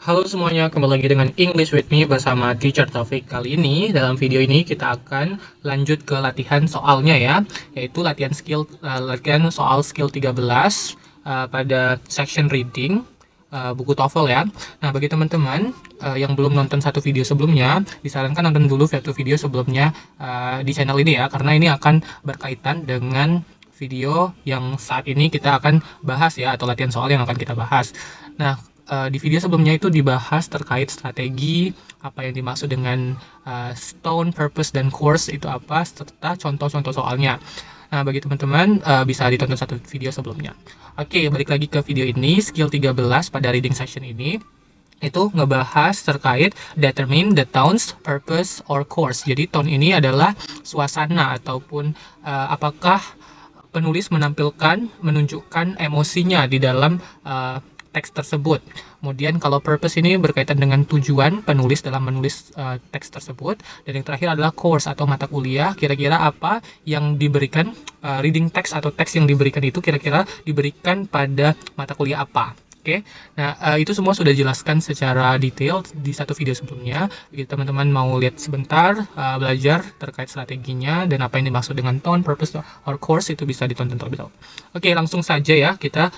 Halo semuanya, kembali lagi dengan English with me bersama Teacher Taufik. Kali ini, dalam video ini kita akan lanjut ke latihan soalnya ya, yaitu latihan soal skill 13 pada section reading buku TOEFL ya. Nah, bagi teman-teman yang belum nonton satu video sebelumnya, disarankan nonton dulu satu video sebelumnya di channel ini ya, karena ini akan berkaitan dengan video yang saat ini kita akan bahas ya, atau latihan soal yang akan kita bahas. Nah, di video sebelumnya itu dibahas terkait strategi, apa yang dimaksud dengan tone, purpose, dan course itu apa, serta contoh-contoh soalnya. Nah, bagi teman-teman bisa ditonton satu video sebelumnya. Oke, balik lagi ke video ini, skill 13 pada reading section ini itu ngebahas terkait determine the tone's purpose or course. Jadi tone ini adalah suasana ataupun apakah penulis menunjukkan emosinya di dalam teks tersebut. Kemudian kalau purpose ini berkaitan dengan tujuan penulis dalam menulis teks tersebut. Dan yang terakhir adalah course atau mata kuliah. Kira-kira apa yang diberikan, reading text atau teks yang diberikan itu kira-kira diberikan pada mata kuliah apa. Oke, nah itu semua sudah dijelaskan secara detail di satu video sebelumnya. Jadi teman-teman mau lihat sebentar, belajar terkait strateginya dan apa yang dimaksud dengan tone, purpose, or course itu bisa ditonton terlebih dahulu. Oke, langsung saja ya kita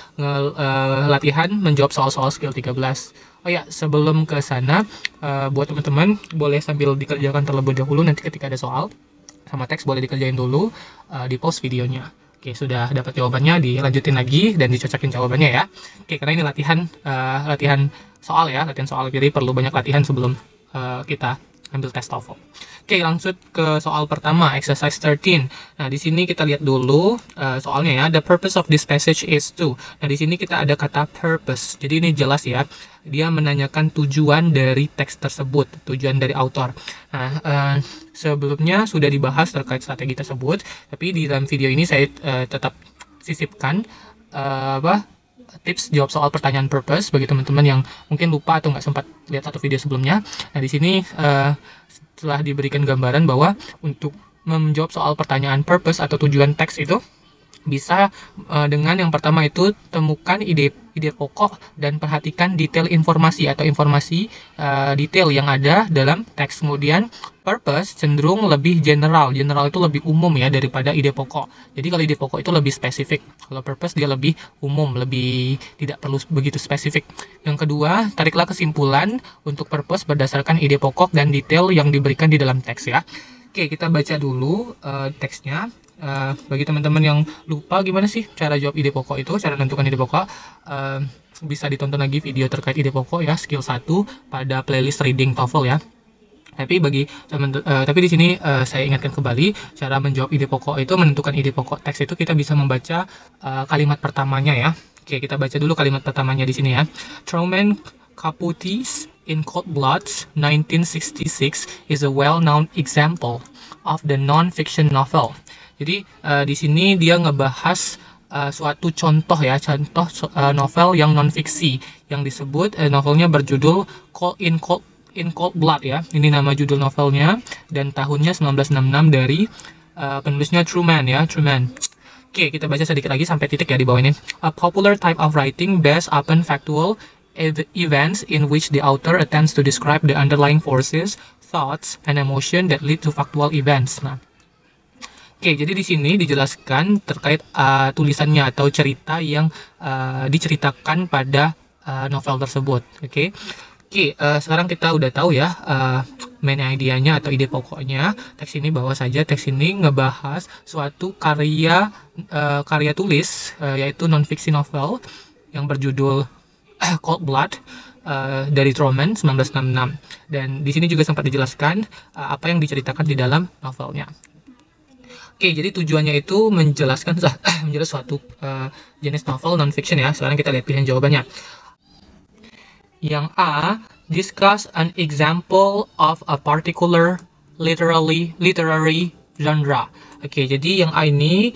latihan menjawab soal-soal skill 13. Oh ya, sebelum ke sana, buat teman-teman boleh sambil dikerjakan terlebih dahulu, nanti ketika ada soal sama teks boleh dikerjain dulu, di pause videonya. Oke, sudah dapat jawabannya, dilanjutin lagi dan dicocokin jawabannya ya. Oke, karena ini latihan soal ya, latihan soal, jadi perlu banyak latihan sebelum kita ambil tes TOEFL. Oke, langsung ke soal pertama, exercise 13. Nah, di sini kita lihat dulu soalnya ya. The purpose of this passage is to. Nah, di sini kita ada kata purpose. Jadi ini jelas ya. Dia menanyakan tujuan dari teks tersebut, tujuan dari author. Nah, sebelumnya sudah dibahas terkait strategi tersebut, tapi di dalam video ini saya tetap sisipkan tips jawab soal pertanyaan purpose bagi teman-teman yang mungkin lupa atau nggak sempat lihat satu video sebelumnya. Nah, di sini telah diberikan gambaran bahwa untuk menjawab soal pertanyaan purpose atau tujuan teks itu bisa dengan yang pertama itu temukan ide pokok dan perhatikan detail informasi atau informasi detail yang ada dalam teks. Kemudian purpose cenderung lebih general itu lebih umum ya daripada ide pokok. Jadi kalau ide pokok itu lebih spesifik, kalau purpose dia lebih umum, lebih tidak perlu begitu spesifik. Yang kedua, tariklah kesimpulan untuk purpose berdasarkan ide pokok dan detail yang diberikan di dalam teks ya. Oke, kita baca dulu teksnya. Bagi teman-teman yang lupa gimana sih cara jawab ide pokok itu, cara menentukan ide pokok, bisa ditonton lagi video terkait ide pokok ya, skill 1 pada playlist reading TOEFL ya. Tapi di sini saya ingatkan kembali, cara menjawab ide pokok itu, menentukan ide pokok teks itu kita bisa membaca kalimat pertamanya ya. Oke, kita baca dulu kalimat pertamanya di sini ya. Truman Capote's In Cold Blood 1966 is a well-known example of the non-fiction novel. Jadi di sini dia ngebahas suatu contoh ya, novel yang non-fiksi yang disebut novelnya berjudul In Cold Blood ya. Ini nama judul novelnya dan tahunnya 1966 dari penulisnya Truman ya, Truman. Oke, kita baca sedikit lagi sampai titik ya di bawah ini. A popular type of writing based upon factual events in which the author attempts to describe the underlying forces, thoughts, and emotion that lead to factual events. Nah, oke, jadi di sini dijelaskan terkait tulisannya atau cerita yang diceritakan pada novel tersebut. Oke, sekarang kita udah tahu ya main idea-nya atau ide pokoknya teks ini, bahwa saja teks ini ngebahas suatu karya tulis yaitu non-fiction novel yang berjudul Cold Blood dari Truman 1966. Dan di sini juga sempat dijelaskan apa yang diceritakan di dalam novelnya. Oke, jadi tujuannya itu menjelaskan suatu jenis novel non-fiction ya. Sekarang kita lihat pilihan jawabannya. Yang A, discuss an example of a particular literary genre. Oke, jadi yang A ini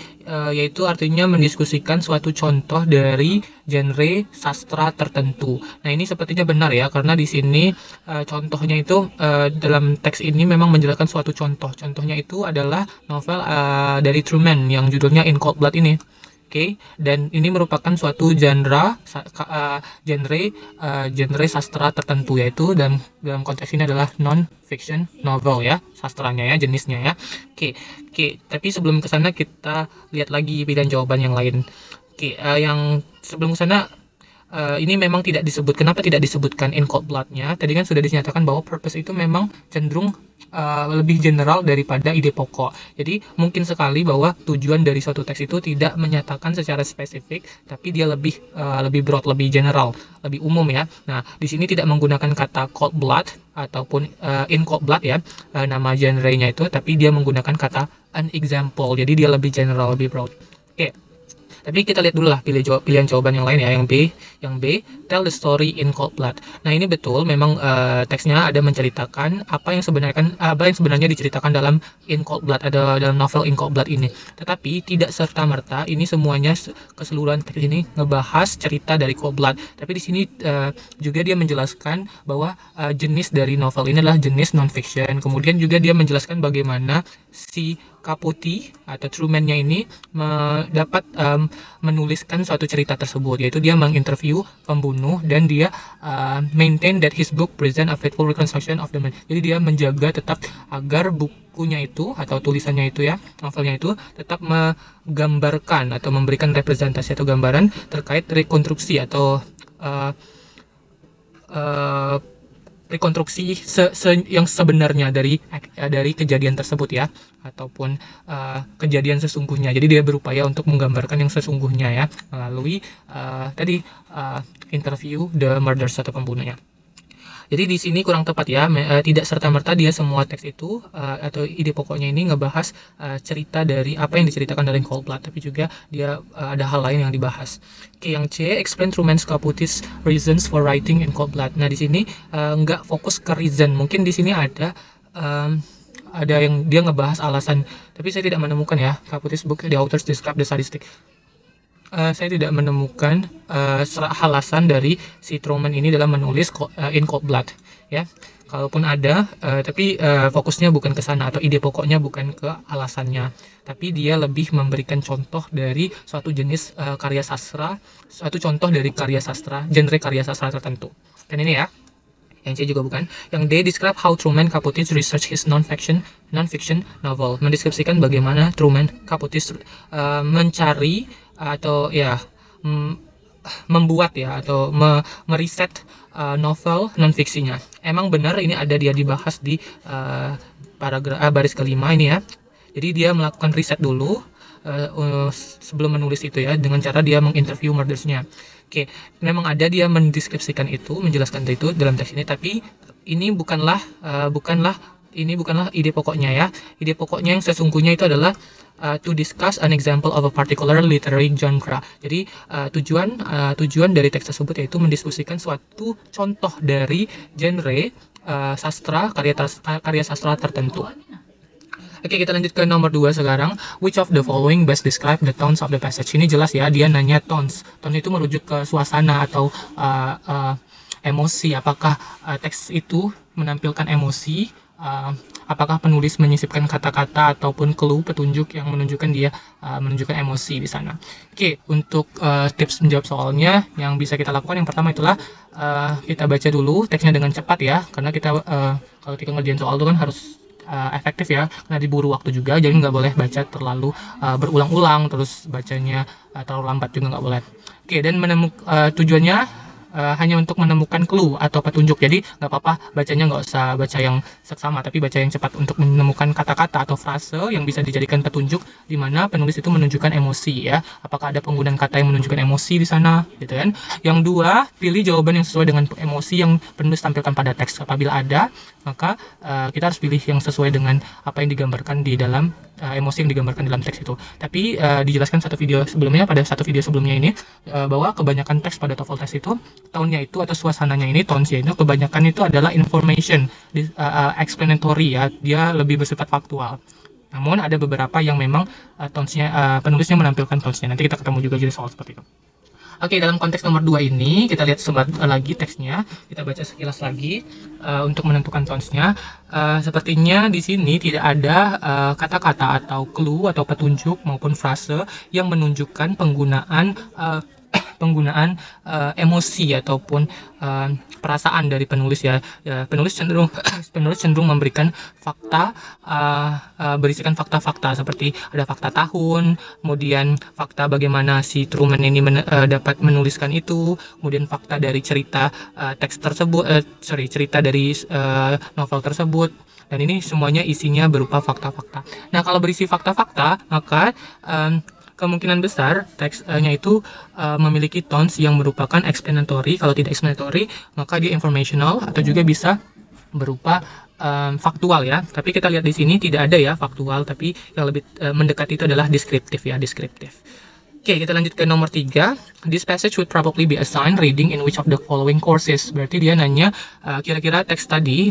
yaitu artinya mendiskusikan suatu contoh dari genre sastra tertentu. Nah, ini sepertinya benar ya, karena di sini contohnya itu dalam teks ini memang menjelaskan suatu contoh. Contohnya itu adalah novel dari Truman yang judulnya In Cold Blood ini. dan ini merupakan suatu genre sastra tertentu, yaitu dalam konteks ini adalah non-fiction novel ya, sastranya ya, jenisnya ya. Tapi sebelum ke sana kita lihat lagi pilihan jawaban yang lain. Yang sebelum ke sana, ini memang tidak disebut. Kenapa tidak disebutkan in cold blood-nya? Tadi kan sudah dinyatakan bahwa purpose itu memang cenderung lebih general daripada ide pokok. Jadi mungkin sekali bahwa tujuan dari suatu teks itu tidak menyatakan secara spesifik, tapi dia lebih broad, lebih general, lebih umum ya. Nah, di sini tidak menggunakan kata cold blood ataupun in cold blood ya, nama genre-nya itu, tapi dia menggunakan kata an example. Jadi dia lebih general, lebih broad. Tapi kita lihat dulu lah pilihan jawaban yang lain ya, yang B. Yang B, tell the story in cold blood. Nah, ini betul, memang teksnya ada menceritakan apa yang sebenarnya diceritakan dalam in cold blood, ada dalam novel in cold blood ini. Tetapi tidak serta-merta ini semuanya keseluruhan teks ini ngebahas cerita dari cold blood. Tapi di sini juga dia menjelaskan bahwa jenis dari novel ini adalah jenis non-fiction. Kemudian juga dia menjelaskan bagaimana si Capote atau Truman-nya ini dapat menuliskan suatu cerita tersebut, yaitu dia menginterview pembunuh dan dia maintain that his book present a faithful reconstruction of the man. Jadi dia menjaga tetap agar bukunya itu atau tulisannya itu ya, novelnya itu tetap menggambarkan atau memberikan representasi atau gambaran terkait rekonstruksi atau rekonstruksi yang sebenarnya dari kejadian tersebut ya, ataupun kejadian sesungguhnya. Jadi dia berupaya untuk menggambarkan yang sesungguhnya ya, melalui interview the murderers atau pembunuhnya. Jadi di sini kurang tepat ya, tidak serta-merta dia semua teks itu atau ide pokoknya ini ngebahas cerita dari apa yang diceritakan dari Cold Blood, tapi juga dia ada hal lain yang dibahas. Yang C, explain Truman Capote's reasons for writing in Cold Blood. Nah, di sini nggak fokus ke reason, mungkin di sini ada yang dia ngebahas alasan, tapi saya tidak menemukan ya. Capote's book, the authors describe the sadistic. Saya tidak menemukan alasan dari si Truman ini dalam menulis in cold blood ya. Kalaupun ada, tapi fokusnya bukan ke sana, atau ide pokoknya bukan ke alasannya, tapi dia lebih memberikan contoh dari suatu jenis karya sastra, suatu contoh dari karya sastra, genre karya sastra tertentu. Dan ini ya. Yang C juga bukan. Yang D, describe how Truman Capote research his non-fiction novel. Mendeskripsikan bagaimana Truman Capote mencari atau ya membuat ya, atau meriset novel non-fiksinya. Emang benar ini ada dia dibahas di baris kelima ini ya. Jadi dia melakukan riset dulu sebelum menulis itu ya, dengan cara dia menginterview murdersnya. Memang ada dia mendeskripsikan itu, menjelaskan itu dalam teks ini, tapi ini bukanlah ide pokoknya ya. Ide pokoknya yang sesungguhnya itu adalah to discuss an example of a particular literary genre. Jadi tujuan dari teks tersebut yaitu mendiskusikan suatu contoh dari genre sastra, karya sastra tertentu. Kita lanjut ke nomor 2 sekarang. Which of the following best describe the tones of the passage? Ini jelas ya, dia nanya tones. Tone itu merujuk ke suasana atau emosi. Apakah teks itu menampilkan emosi? Apakah penulis menyisipkan kata-kata ataupun clue, petunjuk yang menunjukkan dia menunjukkan emosi di sana. Untuk tips menjawab soalnya yang bisa kita lakukan, yang pertama itulah kita baca dulu teksnya dengan cepat ya, karena kita kalau kita ngerjain soal itu kan harus efektif ya, karena diburu waktu juga, jadi nggak boleh baca terlalu berulang-ulang, terus bacanya terlalu lambat juga nggak boleh. Dan tujuannya hanya untuk menemukan clue atau petunjuk, jadi nggak apa-apa bacanya nggak usah baca yang seksama, tapi baca yang cepat untuk menemukan kata-kata atau frase yang bisa dijadikan petunjuk di mana penulis itu menunjukkan emosi ya. Apakah ada penggunaan kata yang menunjukkan emosi di sana, gitu kan? Yang dua, pilih jawaban yang sesuai dengan emosi yang penulis tampilkan pada teks. Apabila ada, maka kita harus pilih yang sesuai dengan apa yang digambarkan di dalam emosi yang digambarkan dalam teks itu. Tapi dijelaskan pada satu video sebelumnya ini bahwa kebanyakan teks pada TOEFL test itu tone-nya itu atau suasananya ini, tones-nya itu kebanyakan itu adalah information, explanatory ya, dia lebih bersifat faktual. Namun ada beberapa yang memang tones-nya penulisnya menampilkan tones-nya. Nanti kita ketemu juga jadi soal seperti itu. Oke, dalam konteks nomor 2 ini, kita lihat lagi teksnya. Kita baca sekilas lagi untuk menentukan tones-nya. Sepertinya di sini tidak ada kata-kata atau clue atau petunjuk maupun frase yang menunjukkan penggunaan emosi ataupun perasaan dari penulis ya. Penulis cenderung memberikan fakta, berisikan fakta-fakta seperti ada fakta tahun, kemudian fakta bagaimana si Truman ini dapat menuliskan itu, kemudian fakta dari cerita teks tersebut, cerita dari novel tersebut. Dan ini semuanya isinya berupa fakta-fakta. Nah, kalau berisi fakta-fakta, maka kemungkinan besar teksnya itu memiliki tones yang merupakan explanatory. Kalau tidak explanatory, maka dia informational atau juga bisa berupa faktual ya. Tapi kita lihat di sini tidak ada ya faktual, tapi yang lebih mendekat itu adalah deskriptif ya, deskriptif. Oke, kita lanjut ke nomor 3. This passage would probably be assigned reading in which of the following courses. Berarti dia nanya kira-kira teks tadi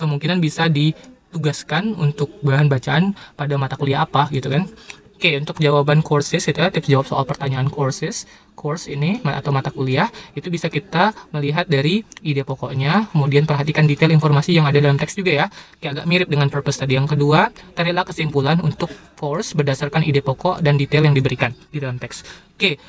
kemungkinan bisa ditugaskan untuk bahan bacaan pada mata kuliah apa gitu kan. Oke, untuk jawaban courses itu ya, tips jawab soal pertanyaan course ini atau mata kuliah, itu bisa kita melihat dari ide pokoknya, kemudian perhatikan detail informasi yang ada dalam teks juga ya. Kayak agak mirip dengan purpose tadi. Yang kedua, tarilah kesimpulan untuk course berdasarkan ide pokok dan detail yang diberikan di dalam teks. Oke,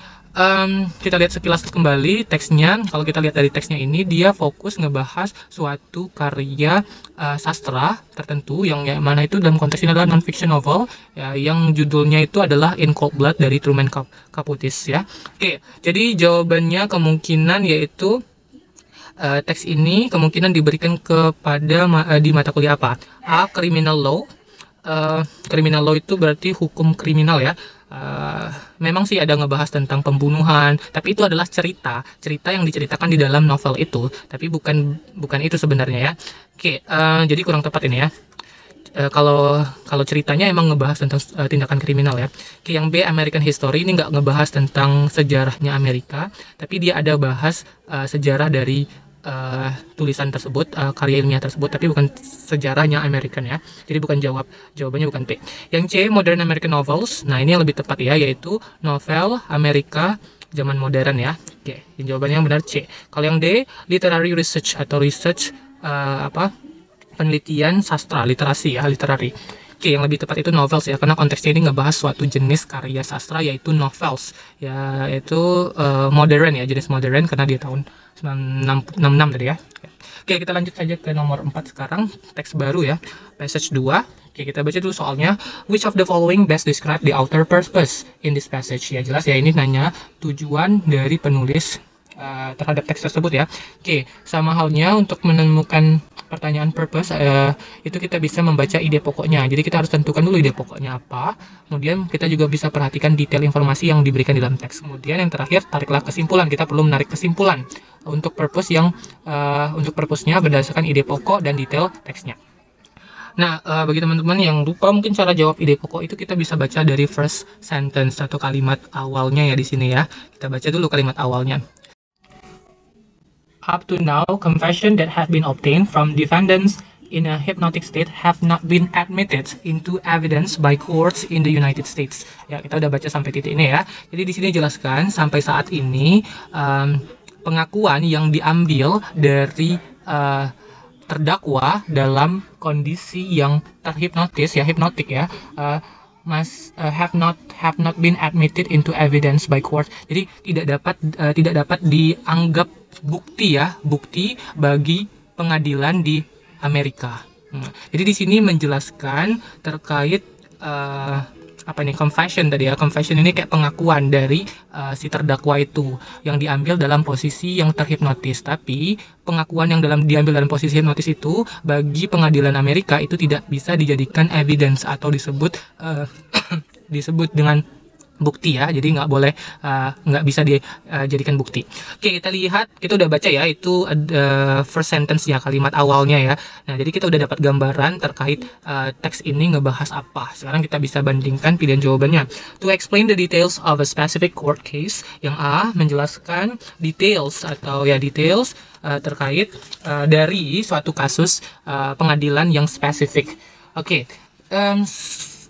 kita lihat sekilas kembali teksnya. Kalau kita lihat dari teksnya ini, dia fokus ngebahas suatu karya sastra tertentu yang mana itu dalam konteks ini adalah non-fiction novel ya, yang judulnya itu adalah In Cold Blood dari Truman Capote ya. Oke, jadi jawabannya kemungkinan yaitu teks ini kemungkinan diberikan kepada di mata kuliah apa? A. Criminal Law. Criminal law itu berarti hukum kriminal ya. Memang sih ada ngebahas tentang pembunuhan, tapi itu adalah cerita yang diceritakan di dalam novel itu, tapi bukan itu sebenarnya ya. Oke, jadi kurang tepat ini ya. Kalau ceritanya emang ngebahas tentang tindakan kriminal ya. Oke, yang B, American History, ini nggak ngebahas tentang sejarahnya Amerika, tapi dia ada bahas sejarah dari tulisan tersebut, karya ilmiah tersebut, tapi bukan sejarahnya American ya. Jadi bukan jawabannya bukan P. Yang C, Modern American Novels. Nah, ini yang lebih tepat ya, yaitu novel Amerika zaman modern ya. Oke, jawabannya yang benar C. Kalau yang D, Literary Research atau research penelitian sastra, literasi ya, literary. Oke, yang lebih tepat itu novels ya, karena konteksnya ini ngebahas suatu jenis karya sastra yaitu novels ya, yaitu modern ya, jenis modern karena dia tahun 1966 tadi ya. Oke, kita lanjut saja ke nomor 4 sekarang, teks baru ya, passage 2. Oke, kita baca dulu soalnya. Which of the following best describe the author purpose in this passage? Ya, jelas ya, ini nanya tujuan dari penulis terhadap teks tersebut ya. Oke, sama halnya untuk menemukan pertanyaan purpose, itu kita bisa membaca ide pokoknya. Jadi kita harus tentukan dulu ide pokoknya apa, kemudian kita juga bisa perhatikan detail informasi yang diberikan di dalam teks. Kemudian yang terakhir, tariklah kesimpulan. Kita perlu menarik kesimpulan untuk purpose-nya berdasarkan ide pokok dan detail teksnya. Nah, bagi teman-teman yang lupa mungkin cara jawab ide pokok itu, kita bisa baca dari first sentence atau kalimat awalnya ya di sini ya. Kita baca dulu kalimat awalnya. Up to now, confession that have been obtained from defendants in a hypnotic state have not been admitted into evidence by courts in the United States. Ya, kita udah baca sampai titik ini ya. Jadi di sini jelaskan sampai saat ini pengakuan yang diambil dari terdakwa dalam kondisi yang terhipnotis ya, hipnotik ya, have not been admitted into evidence by court. Jadi tidak dapat dianggap bukti bagi pengadilan di Amerika. Jadi di sini menjelaskan terkait confession tadi ya. Confession ini kayak pengakuan dari si terdakwa itu yang diambil dalam posisi yang terhipnotis. Tapi pengakuan yang diambil dalam posisi hipnotis itu bagi pengadilan Amerika itu tidak bisa dijadikan evidence atau disebut dengan bukti ya. Jadi nggak bisa dijadikan bukti. Oke, kita lihat, kita udah baca ya, itu ada first sentence ya, kalimat awalnya ya. Nah, jadi kita udah dapat gambaran terkait teks ini ngebahas apa. Sekarang kita bisa bandingkan pilihan jawabannya. To explain the details of a specific court case, yang A menjelaskan details terkait dari suatu kasus pengadilan yang spesifik. Oke,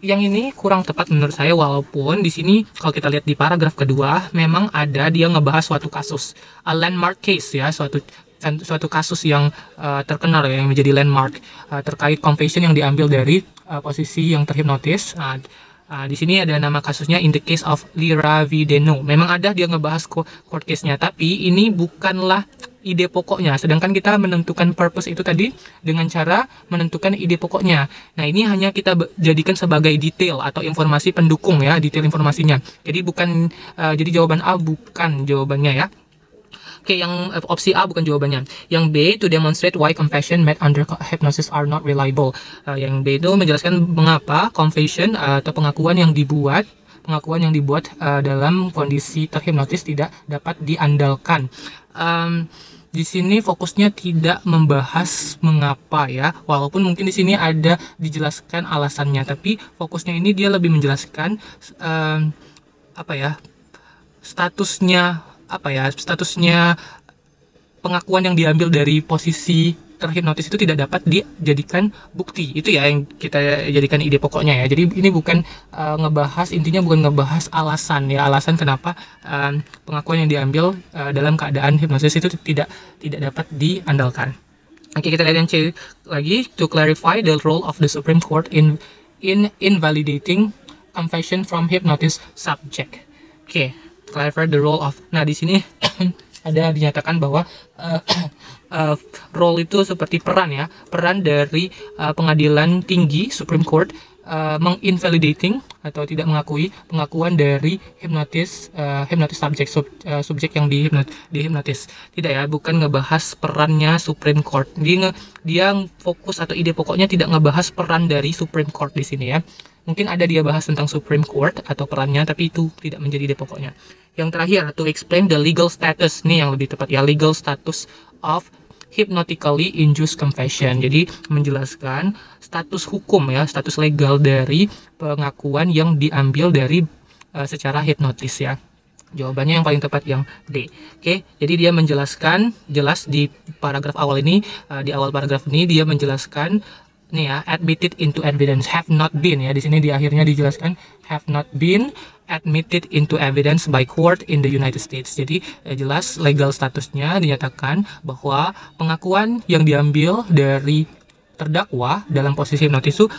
yang ini kurang tepat menurut saya, walaupun di sini kalau kita lihat di paragraf kedua memang ada dia ngebahas suatu kasus, a landmark case ya, suatu kasus yang terkenal ya, yang menjadi landmark terkait confession yang diambil dari posisi yang terhipnotis. Di sini ada nama kasusnya in the case of Lira Videno. Memang ada dia ngebahas court case-nya, tapi ini bukanlah ide pokoknya. Sedangkan kita menentukan purpose itu tadi dengan cara menentukan ide pokoknya. Nah, ini hanya kita jadikan sebagai detail atau informasi pendukung ya, detail informasinya. Jadi bukan jadi jawaban A bukan jawabannya ya. Oke, yang opsi A bukan jawabannya. Yang B, to demonstrate why confession made under hypnosis are not reliable. Yang B itu menjelaskan mengapa confession atau pengakuan yang dibuat dalam kondisi terhipnotis tidak dapat diandalkan. Di sini fokusnya tidak membahas mengapa ya, walaupun mungkin di sini ada dijelaskan alasannya, tapi fokusnya ini dia lebih menjelaskan statusnya pengakuan yang diambil dari posisi terhipnotis itu tidak dapat dijadikan bukti. Itu ya yang kita jadikan ide pokoknya ya. Jadi ini bukan intinya bukan ngebahas alasan kenapa pengakuan yang diambil dalam keadaan hipnosis itu tidak dapat diandalkan. Oke, kita lihat yang C lagi, to clarify the role of the Supreme Court in invalidating confession from hypnosis subject. Oke, clarify the role of. Nah, di sini ada dinyatakan bahwa role itu seperti peran dari pengadilan tinggi Supreme Court menginvalidating atau tidak mengakui pengakuan dari hypnotis subjek yang dihipnotis. Tidak ya, bukan ngebahas perannya Supreme Court. Dia fokus atau ide pokoknya tidak ngebahas peran dari Supreme Court di sini ya. Mungkin ada dia bahas tentang Supreme Court atau perannya, tapi itu tidak menjadi ide pokoknya. Yang terakhir, to explain the legal status, nih yang lebih tepat ya, legal status of hypnotically induced confession. Jadi menjelaskan status hukum ya, status legal dari pengakuan yang diambil dari secara hipnotis ya. Jawabannya yang paling tepat yang D. Oke, jadi dia menjelaskan jelas di paragraf awal ini, di awal paragraf ini dia menjelaskan nih ya, admitted into evidence, have not been ya, di sini di akhirnya dijelaskan have not been admitted into evidence by court in the United States. Jadi jelas legal statusnya dinyatakan bahwa pengakuan yang diambil dari terdakwa dalam posisi hipnotis itu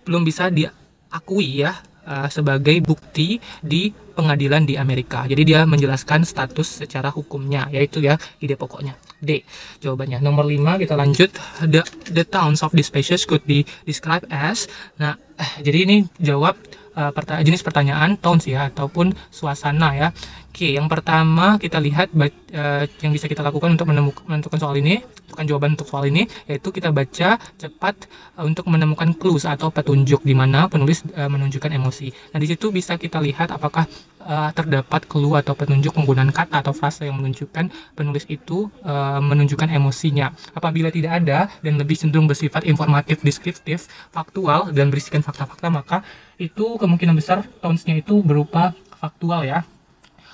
belum bisa diakui ya sebagai bukti di pengadilan di Amerika. Jadi dia menjelaskan status secara hukumnya, yaitu ya ide pokoknya. D jawabannya. Nomor 5 kita lanjut. The towns of this species could be described as. Nah, jadi ini jawab jenis pertanyaan towns ya, ataupun suasana ya. Oke, yang pertama kita lihat yang bisa kita lakukan untuk menentukan soal ini, menentukan jawaban untuk soal ini, yaitu kita baca cepat untuk menemukan clues atau petunjuk di mana penulis menunjukkan emosi. Nah, di situ bisa kita lihat apakah terdapat clue atau petunjuk penggunaan kata atau frase yang menunjukkan penulis itu menunjukkan emosinya. Apabila tidak ada dan lebih cenderung bersifat informatif, deskriptif, faktual dan berisikan fakta-fakta, maka itu kemungkinan besar towns-nya itu berupa faktual ya.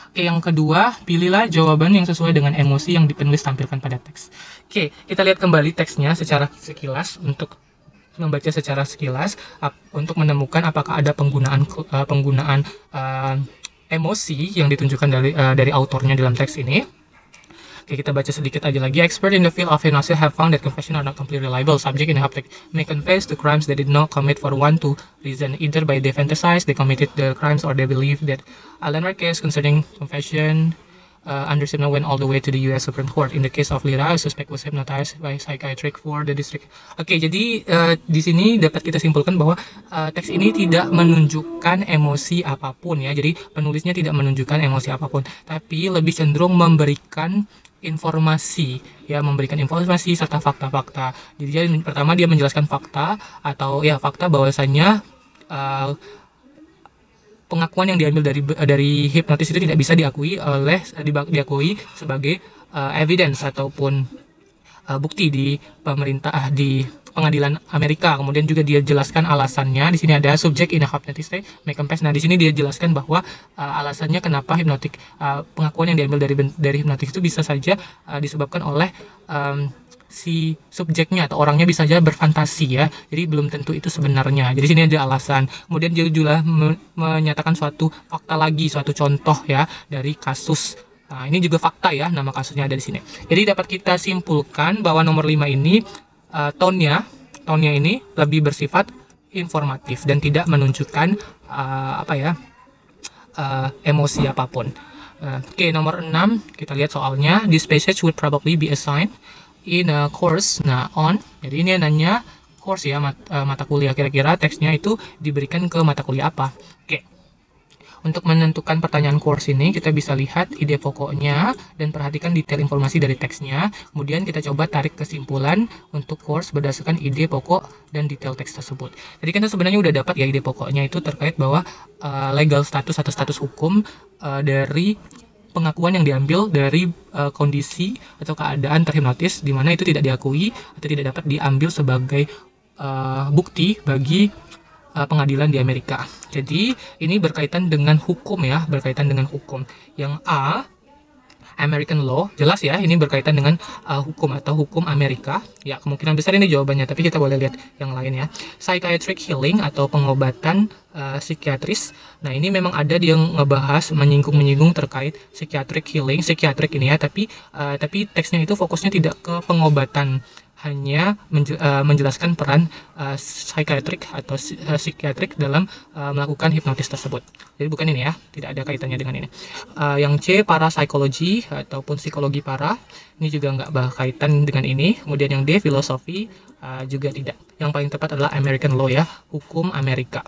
Oke, yang kedua, pilihlah jawaban yang sesuai dengan emosi yang penulis tampilkan pada teks. Oke, kita lihat kembali teksnya secara sekilas untuk membaca secara sekilas untuk menemukan apakah ada penggunaan emosi yang ditunjukkan dari autornya dalam teks ini. Oke, kita baca sedikit aja lagi. Expert in the field of hypnosis have found that confession are not completely reliable. Subject in the hypnotic may confess to crimes they did not commit for one to reason. Either by they fantasize they committed the crimes or they believe that a landmark case concerning confession under subpoena went all the way to the US Supreme Court. In the case of Lira, a suspect was hypnotized by psychiatric for the district. Oke, jadi di sini dapat kita simpulkan bahwa teks ini tidak menunjukkan emosi apapun ya. Jadi penulisnya tidak menunjukkan emosi apapun, tapi lebih cenderung memberikan informasi serta fakta-fakta. Jadi pertama dia menjelaskan fakta atau ya fakta bahwasanya pengakuan yang diambil dari hipnotis itu tidak bisa diakui sebagai evidence ataupun bukti di pengadilan Amerika. Kemudian juga dia jelaskan alasannya. Di sini ada subject in a hypnosis may confess. Nah, di sini dia jelaskan bahwa alasannya kenapa pengakuan yang diambil dari hipnotis itu bisa saja disebabkan oleh si subjeknya atau orangnya bisa saja berfantasi ya. Jadi belum tentu itu sebenarnya. Jadi sini ada alasan. Kemudian dia juga menyatakan suatu fakta lagi, suatu contoh ya dari kasus. Nah, ini juga fakta ya, nama kasusnya ada di sini. Jadi dapat kita simpulkan bahwa nomor 5 ini tone-nya ini lebih bersifat informatif dan tidak menunjukkan emosi apapun. Oke, nomor 6 kita lihat soalnya. This passage would probably be assigned in a course. Nah, on. Jadi ini nanya course ya, mata kuliah. Kira-kira teksnya itu diberikan ke mata kuliah apa? Oke. Untuk menentukan pertanyaan course ini, kita bisa lihat ide pokoknya dan perhatikan detail informasi dari teksnya. Kemudian kita coba tarik kesimpulan untuk course berdasarkan ide pokok dan detail teks tersebut. Jadi kita sebenarnya udah dapat ya ide pokoknya itu terkait bahwa legal status atau status hukum dari pengakuan yang diambil dari kondisi atau keadaan terhipnotis di mana itu tidak diakui atau tidak dapat diambil sebagai bukti bagi pengadilan di Amerika. Jadi ini berkaitan dengan hukum ya, berkaitan dengan hukum. Yang A, American law, jelas ya, ini berkaitan dengan hukum atau hukum Amerika. Ya, kemungkinan besar ini jawabannya, tapi kita boleh lihat yang lain ya. Psychiatric healing atau pengobatan psikiatris. Nah, ini memang ada yang ngebahas menyinggung terkait psychiatric healing, psikiatrik ini ya, tapi teksnya itu fokusnya tidak ke pengobatan, hanya menjelaskan peran psikiatrik atau psikiatrik dalam melakukan hipnotis tersebut. Jadi bukan ini ya, tidak ada kaitannya dengan ini. Yang C, parapsikologi ataupun psikologi para, ini juga nggak berkaitan dengan ini. Kemudian yang D, filosofi, juga tidak. Yang paling tepat adalah American law ya, hukum Amerika.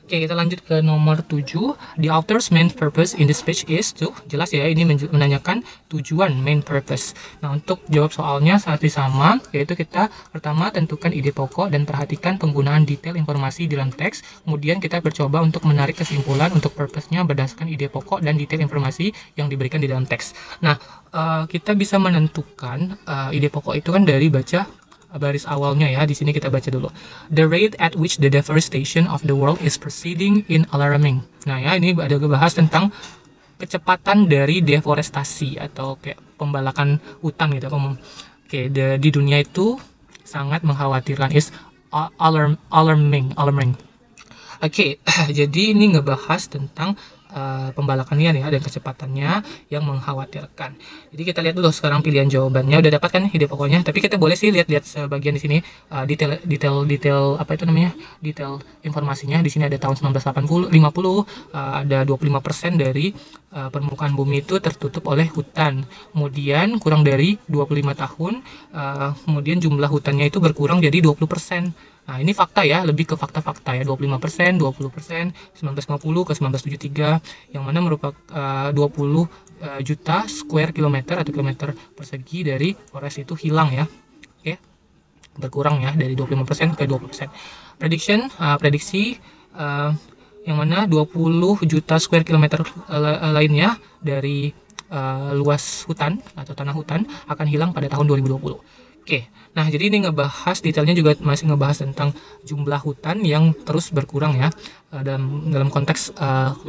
Oke, kita lanjut ke nomor 7. The author's main purpose in this speech is to, jelas ya, ini menanyakan tujuan, main purpose. Nah, untuk jawab soalnya seperti sama, yaitu kita pertama tentukan ide pokok dan perhatikan penggunaan detail informasi dalam teks. Kemudian kita bercoba untuk menarik kesimpulan untuk purpose-nya berdasarkan ide pokok dan detail informasi yang diberikan di dalam teks. Nah, kita bisa menentukan ide pokok itu kan dari baca baris awalnya ya. Di sini kita baca dulu. The rate at which the deforestation of the world is proceeding in alarming. Nah ya, ini ada bahas tentang kecepatan dari deforestasi atau kayak pembalakan hutan gitu. Oke, di dunia itu sangat mengkhawatirkan, is alarming. Oke, jadi ini ngebahas tentang pembalakan liar ya dan kecepatannya yang mengkhawatirkan. Jadi kita lihat dulu sekarang pilihan jawabannya. Udah dapat kan ide pokoknya, tapi kita boleh sih lihat sebagian di sini detail apa itu namanya? Detail informasinya. Di sini ada tahun 1950, ada 25% dari permukaan bumi itu tertutup oleh hutan. Kemudian kurang dari 25 tahun, kemudian jumlah hutannya itu berkurang jadi 20%. Nah, ini fakta ya, lebih ke fakta-fakta ya, 25%, 20%, 1950 ke 1973, yang mana merupakan 20 juta square kilometer atau kilometer persegi dari forest itu hilang ya. Oke, berkurang ya dari 25% ke 20%. Prediksi yang mana 20 juta square kilometer lainnya dari luas hutan atau tanah hutan akan hilang pada tahun 2020. Oke, nah jadi ini ngebahas detailnya juga masih ngebahas tentang jumlah hutan yang terus berkurang ya dalam konteks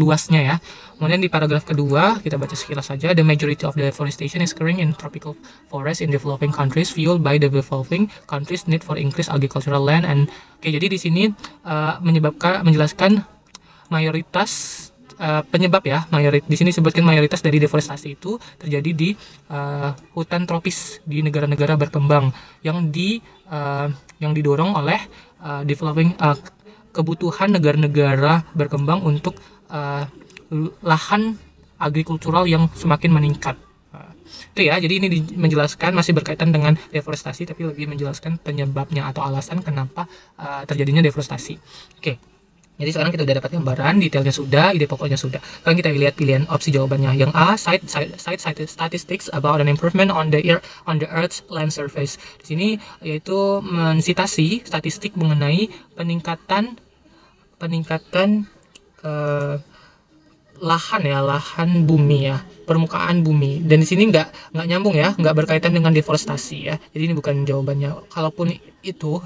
luasnya ya. Kemudian di paragraf kedua kita baca sekilas saja. The majority of the deforestation is occurring in tropical forests in developing countries fueled by the developing countries need for increased agricultural land and jadi di sini menjelaskan mayoritas penyebab ya, di sini disebutkan mayoritas dari deforestasi itu terjadi di hutan tropis di negara-negara berkembang yang didorong oleh developing kebutuhan negara-negara berkembang untuk lahan agrikultural yang semakin meningkat. Itu ya, jadi ini menjelaskan masih berkaitan dengan deforestasi tapi lebih menjelaskan penyebabnya atau alasan kenapa terjadinya deforestasi. Oke. Jadi sekarang kita udah dapat gambaran, detailnya sudah, ide pokoknya sudah. Sekarang kita lihat pilihan opsi jawabannya. Yang A, cite statistics about an improvement on the Earth's land surface. Di sini yaitu mensitasi statistik mengenai peningkatan lahan bumi ya, permukaan bumi. Dan di sini nggak nyambung ya, nggak berkaitan dengan deforestasi ya. Jadi ini bukan jawabannya. Kalaupun itu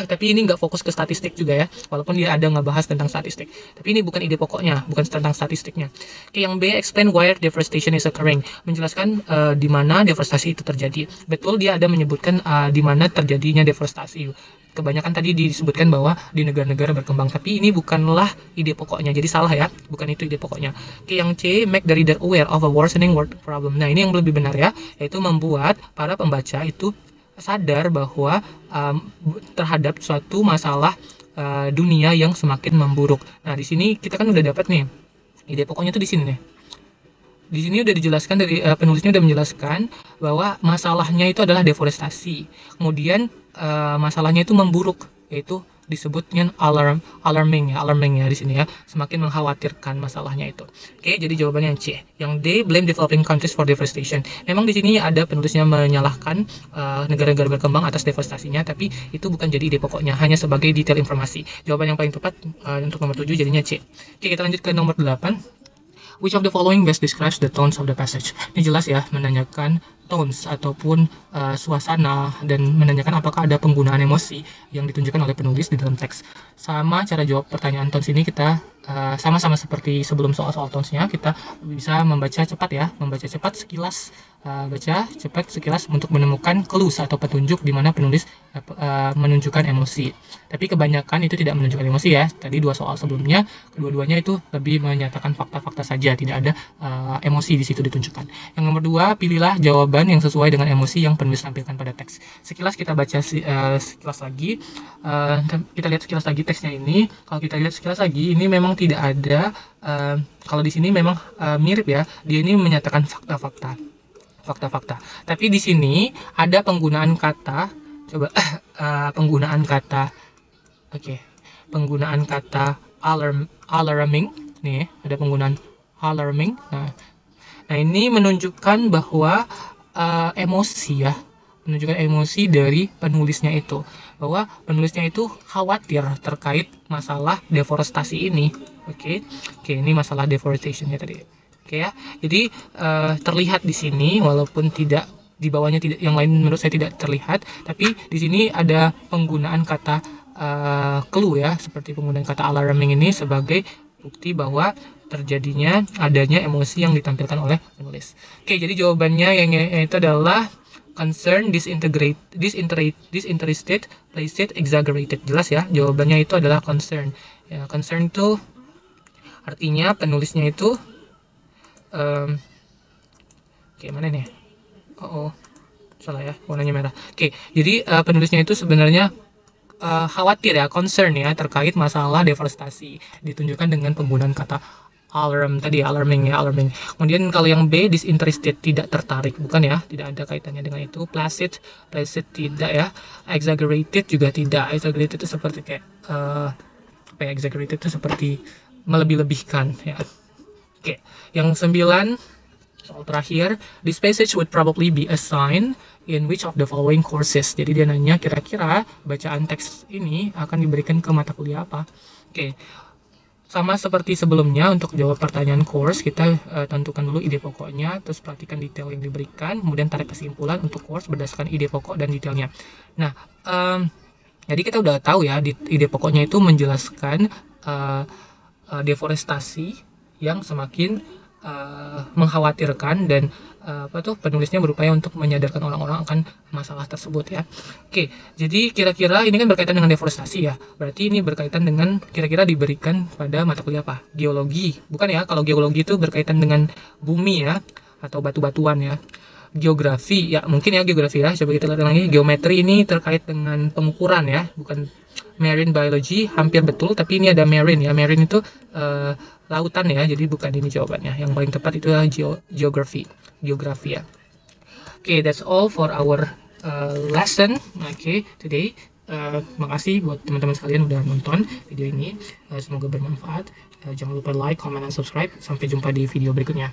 tapi ini nggak fokus ke statistik juga ya, walaupun dia ada ngebahas tentang statistik, tapi ini bukan ide pokoknya, bukan tentang statistiknya. Oke, yang B, explain where deforestation is occurring, menjelaskan di mana deforestasi itu terjadi. Betul, dia ada menyebutkan di mana terjadinya deforestasi. Kebanyakan tadi disebutkan bahwa di negara-negara berkembang, tapi ini bukanlah ide pokoknya, jadi salah ya, bukan itu ide pokoknya. Oke, yang C, make the reader aware of a worsening world problem. Nah, ini yang lebih benar ya, yaitu membuat para pembaca itu sadar bahwa terhadap suatu masalah dunia yang semakin memburuk. Nah, di sini kita kan udah dapat nih ide pokoknya tuh di sini nih. Di sini udah dijelaskan dari penulisnya udah menjelaskan bahwa masalahnya itu adalah deforestasi. Kemudian masalahnya itu memburuk, yaitu disebutnya alarming ya di sini ya, semakin mengkhawatirkan masalahnya itu. Oke, jadi jawabannya yang C. Yang D, blame developing countries for deforestation. Memang di sini ada penulisnya menyalahkan negara-negara berkembang atas deforestasinya, tapi itu bukan jadi ide pokoknya, hanya sebagai detail informasi. Jawaban yang paling tepat untuk nomor 7 jadinya C. Oke, kita lanjut ke nomor 8. Which of the following best describes the tones of the passage? Ini jelas ya, menanyakan tones ataupun suasana, dan menanyakan apakah ada penggunaan emosi yang ditunjukkan oleh penulis di dalam teks. Sama cara jawab pertanyaan tones ini kita sama-sama seperti sebelum soal-soal tones-nya, kita bisa membaca cepat ya, membaca cepat sekilas, baca cepat sekilas untuk menemukan clues atau petunjuk di mana penulis menunjukkan emosi. Tapi kebanyakan itu tidak menunjukkan emosi ya. Tadi dua soal sebelumnya, kedua-duanya itu lebih menyatakan fakta-fakta saja, tidak ada emosi di situ ditunjukkan. Yang nomor 2, pilihlah jawaban yang sesuai dengan emosi yang penulis tampilkan pada teks. Sekilas kita baca sekilas lagi, kita lihat sekilas lagi teksnya ini. Kalau kita lihat sekilas lagi, ini memang tidak ada, kalau di sini memang mirip ya, dia ini menyatakan fakta-fakta. Tapi di sini ada penggunaan kata, coba penggunaan kata, penggunaan kata alarming nih, ada penggunaan alarming. Nah ini menunjukkan bahwa emosi ya, menunjukkan emosi dari penulisnya itu, bahwa penulisnya itu khawatir terkait masalah deforestasi ini. Oke, ini masalah deforestation ya tadi. Oke ya, jadi terlihat di sini, walaupun tidak di bawahnya, tidak, yang lain menurut saya tidak terlihat, tapi di sini ada penggunaan kata clue ya, seperti penggunaan kata alarming ini sebagai bukti bahwa terjadinya adanya emosi yang ditampilkan oleh penulis. Oke, jadi jawabannya yang itu adalah concern, disinterested, placid, exaggerated. Jelas ya, jawabannya itu adalah concern. Ya, concern itu artinya penulisnya itu mana nih? Salah ya, warnanya merah. Jadi penulisnya itu sebenarnya khawatir ya, concern ya, terkait masalah deforestasi, ditunjukkan dengan penggunaan kata alarming. Kemudian kalau yang B, disinterested, tidak tertarik, bukan ya, tidak ada kaitannya dengan itu. Placid tidak ya. Exaggerated juga tidak. Exaggerated itu seperti kayak exaggerated itu seperti melebih-lebihkan ya. Yang 9, soal terakhir, this passage would probably be assigned in which of the following courses. Jadi dia nanya kira-kira bacaan teks ini akan diberikan ke mata kuliah apa. Sama seperti sebelumnya, untuk jawab pertanyaan course kita tentukan dulu ide pokoknya, terus perhatikan detail yang diberikan, kemudian tarik kesimpulan untuk course berdasarkan ide pokok dan detailnya. Nah, jadi kita udah tahu ya, ide pokoknya itu menjelaskan deforestasi yang semakin mengkhawatirkan, dan penulisnya berupaya untuk menyadarkan orang-orang akan masalah tersebut ya. Jadi kira-kira ini kan berkaitan dengan deforestasi ya, berarti ini berkaitan dengan kira-kira diberikan pada mata kuliah apa? Geologi, bukan ya? Kalau geologi itu berkaitan dengan bumi ya, atau batu-batuan ya. Geografi ya, mungkin ya geografi ya. Coba kita lihat lagi, geometri ini terkait dengan pengukuran ya, bukan. Marine biology hampir betul, tapi ini ada marine ya. Marine itu lautan ya, jadi bukan ini jawabannya. Yang paling tepat itu adalah geografi ya. That's all for our lesson today. Makasih buat teman-teman sekalian udah nonton video ini, semoga bermanfaat. Jangan lupa like, comment, dan subscribe. Sampai jumpa di video berikutnya.